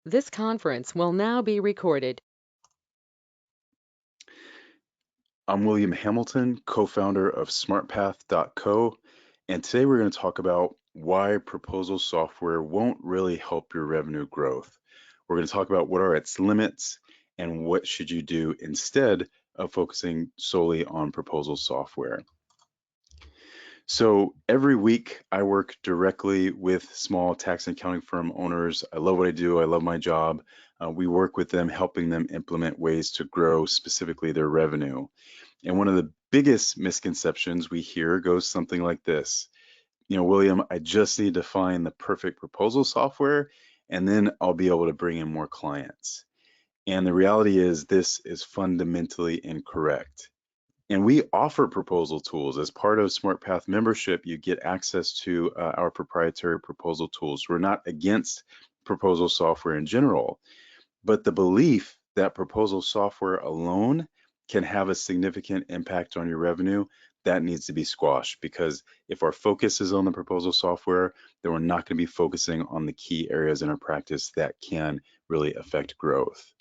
This conference will now be recorded. I'm William Hamilton, co-founder of SmartPath.co, and today we're going to talk about why proposal software won't really help your revenue growth. We're going to talk about what are its limits and what should you do instead of focusing solely on proposal software. So every week I work directly with small tax and accounting firm owners. I love what I do. I love my job. We work with them, helping them implement ways to grow specifically their revenue. And one of the biggest misconceptions we hear goes something like this. William, I just need to find the perfect proposal software and then I'll be able to bring in more clients. And the reality is this is fundamentally incorrect. And we offer proposal tools. As part of SmartPath membership, you get access to our proprietary proposal tools. We're not against proposal software in general, but the belief that proposal software alone can have a significant impact on your revenue, that needs to be squashed, because if our focus is on the proposal software, then we're not going to be focusing on the key areas in our practice that can really affect growth.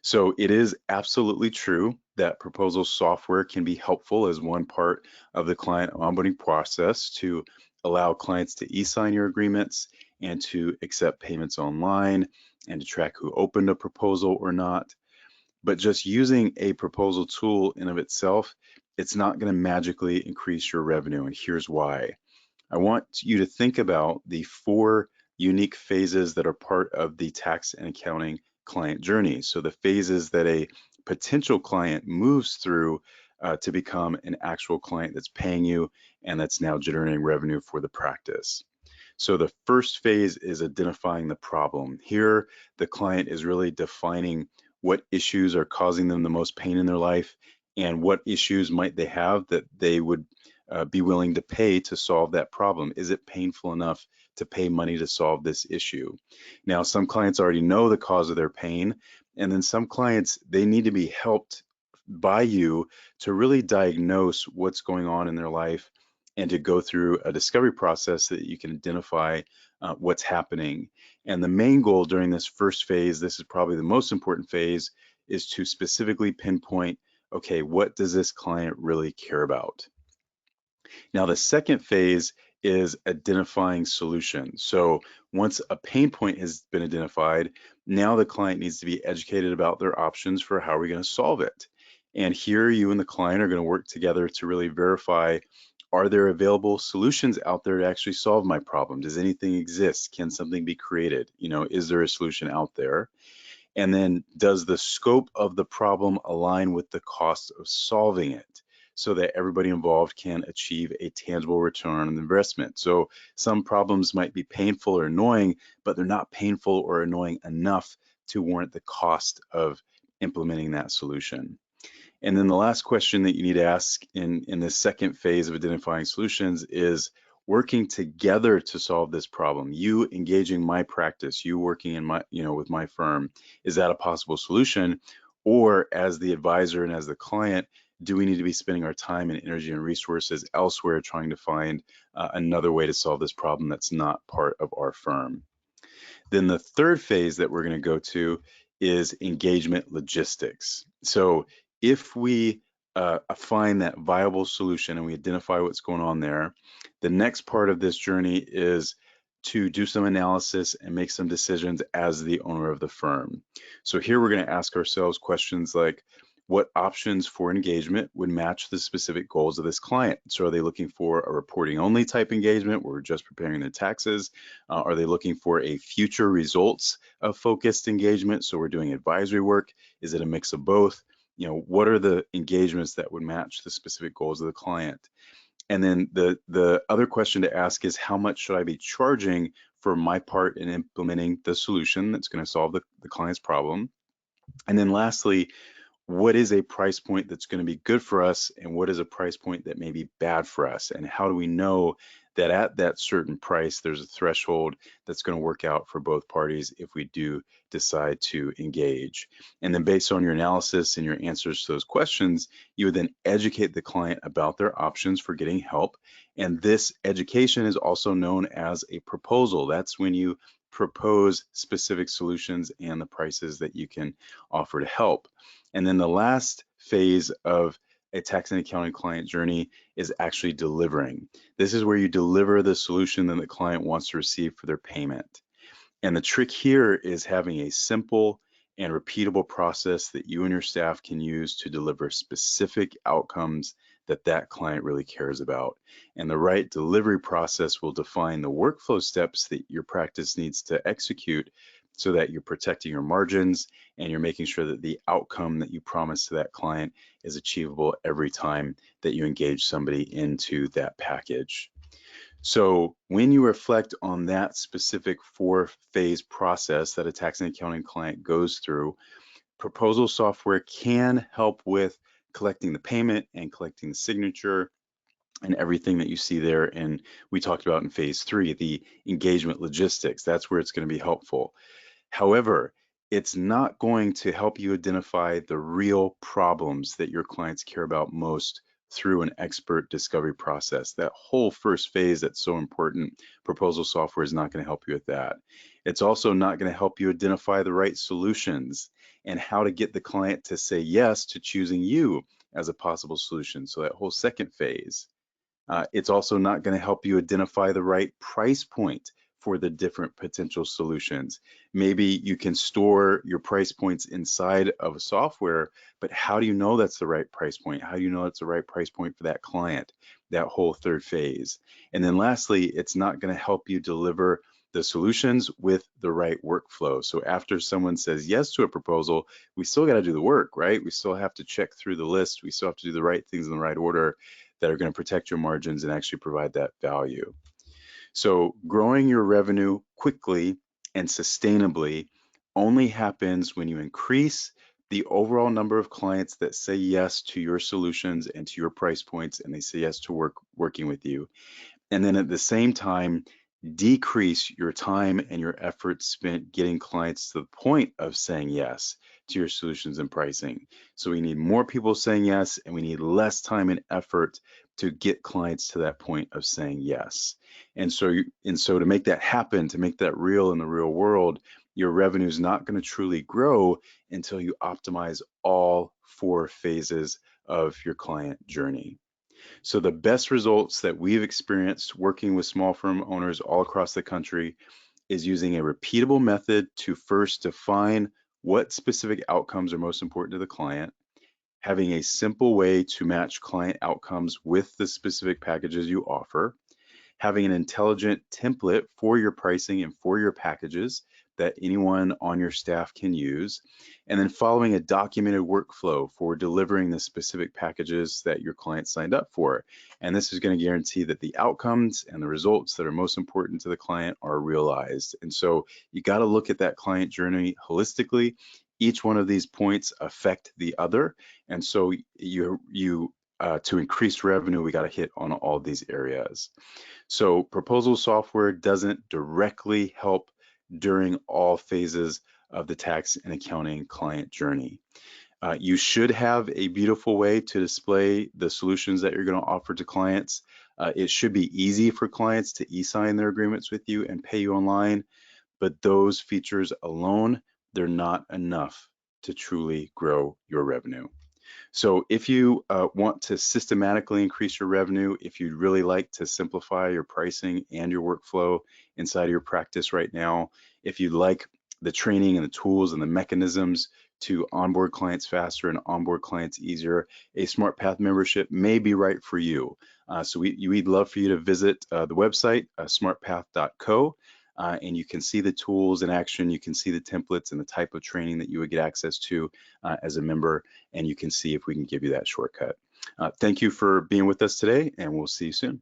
So it is absolutely true that proposal software can be helpful as one part of the client onboarding process to allow clients to e-sign your agreements and to accept payments online and to track who opened a proposal or not. But just using a proposal tool in of itself, it's not going to magically increase your revenue. And here's why. I want you to think about the four unique phases that are part of the tax and accounting client journey. So the phases that a potential client moves through to become an actual client that's paying you and that's now generating revenue for the practice. So the first phase is identifying the problem. Here, the client is really defining what issues are causing them the most pain in their life and what issues might they have that they would be willing to pay to solve that problem. Is it painful enough to pay money to solve this issue? Now, some clients already know the cause of their pain, and then some clients, they need to be helped by you to really diagnose what's going on in their life and to go through a discovery process so that you can identify what's happening. And the main goal during this first phase, this is probably the most important phase, is to specifically pinpoint, okay, what does this client really care about? Now, the second phase is identifying solutions. So once a pain point has been identified, now the client needs to be educated about their options for how we're going to solve it. And here you and the client are going to work together to really verify, are there available solutions out there to actually solve my problem? Does anything exist? Can something be created? Is there a solution out there? And then does the scope of the problem align with the cost of solving it, so that everybody involved can achieve a tangible return on investment? So some problems might be painful or annoying, but they're not painful or annoying enough to warrant the cost of implementing that solution. And then the last question that you need to ask in the second phase of identifying solutions is working together to solve this problem. You engaging my practice, you working in my, with my firm, is that a possible solution? Or as the advisor and as the client, do we need to be spending our time and energy and resources elsewhere trying to find another way to solve this problem that's not part of our firm? Then the third phase that we're going to go to is engagement logistics. So if we find that viable solution and we identify what's going on there, the next part of this journey is to do some analysis and make some decisions as the owner of the firm. So here we're going to ask ourselves questions like, what options for engagement would match the specific goals of this client? So are they looking for a reporting only type engagement where we're just preparing their taxes? Are they looking for a future results of focused engagement? So we're doing advisory work. Is it a mix of both? What are the engagements that would match the specific goals of the client? And then the other question to ask is, how much should I be charging for my part in implementing the solution that's going to solve the client's problem? And then lastly, what is a price point that's going to be good for us and what is a price point that may be bad for us? And how do we know that at that certain price, there's a threshold that's going to work out for both parties if we do decide to engage? And then based on your analysis and your answers to those questions, you would then educate the client about their options for getting help. And this education is also known as a proposal. That's when you propose specific solutions and the prices that you can offer to help. And then the last phase of a tax and accounting client journey is actually delivering. This is where you deliver the solution that the client wants to receive for their payment. And the trick here is having a simple and repeatable process that you and your staff can use to deliver specific outcomes that that client really cares about. And the right delivery process will define the workflow steps that your practice needs to execute so that you're protecting your margins and you're making sure that the outcome that you promise to that client is achievable every time that you engage somebody into that package. So when you reflect on that specific 4-phase process that a tax and accounting client goes through, proposal software can help with collecting the payment and collecting the signature and everything that you see there. And we talked about in phase 3, the engagement logistics. That's where it's going to be helpful. However, it's not going to help you identify the real problems that your clients care about most through an expert discovery process. That whole first phase that's so important, proposal software is not going to help you with that. It's also not going to help you identify the right solutions and how to get the client to say yes to choosing you as a possible solution. So that whole second phase. It's also not going to help you identify the right price point for the different potential solutions. Maybe you can store your price points inside of a software, but how do you know that's the right price point? How do you know it's the right price point for that client? That whole third phase. And then lastly, it's not going to help you deliver the solutions with the right workflow. So after someone says yes to a proposal, we still got to do the work, right? We still have to check through the list. We still have to do the right things in the right order that are going to protect your margins and actually provide that value. So growing your revenue quickly and sustainably only happens when you increase the overall number of clients that say yes to your solutions and to your price points, and they say yes to working with you. And then at the same time, decrease your time and your effort spent getting clients to the point of saying yes to your solutions and pricing. So we need more people saying yes, and we need less time and effort to get clients to that point of saying yes. And so to make that happen, to make that real in the real world, your revenue is not going to truly grow until you optimize all 4 phases of your client journey. So the best results that we've experienced working with small firm owners all across the country is using a repeatable method to first define what specific outcomes are most important to the client, having a simple way to match client outcomes with the specific packages you offer, having an intelligent template for your pricing and for your packages that anyone on your staff can use, and then following a documented workflow for delivering the specific packages that your client signed up for. And this is going to guarantee that the outcomes and the results that are most important to the client are realized. And so you got to look at that client journey holistically. Each one of these points affect the other. And so to increase revenue, we got to hit on all these areas. So proposal software doesn't directly help during all phases of the tax and accounting client journey. You should have a beautiful way to display the solutions that you're going to offer to clients. It should be easy for clients to e-sign their agreements with you and pay you online, but those features alone, they're not enough to truly grow your revenue. So if you want to systematically increase your revenue, if you'd really like to simplify your pricing and your workflow inside of your practice right now, if you'd like the training and the tools and the mechanisms to onboard clients faster and onboard clients easier, a SmartPath membership may be right for you. So we'd love for you to visit the website, smartpath.co. And you can see the tools in action. You can see the templates and the type of training that you would get access to as a member, and you can see if we can give you that shortcut. Thank you for being with us today, and we'll see you soon.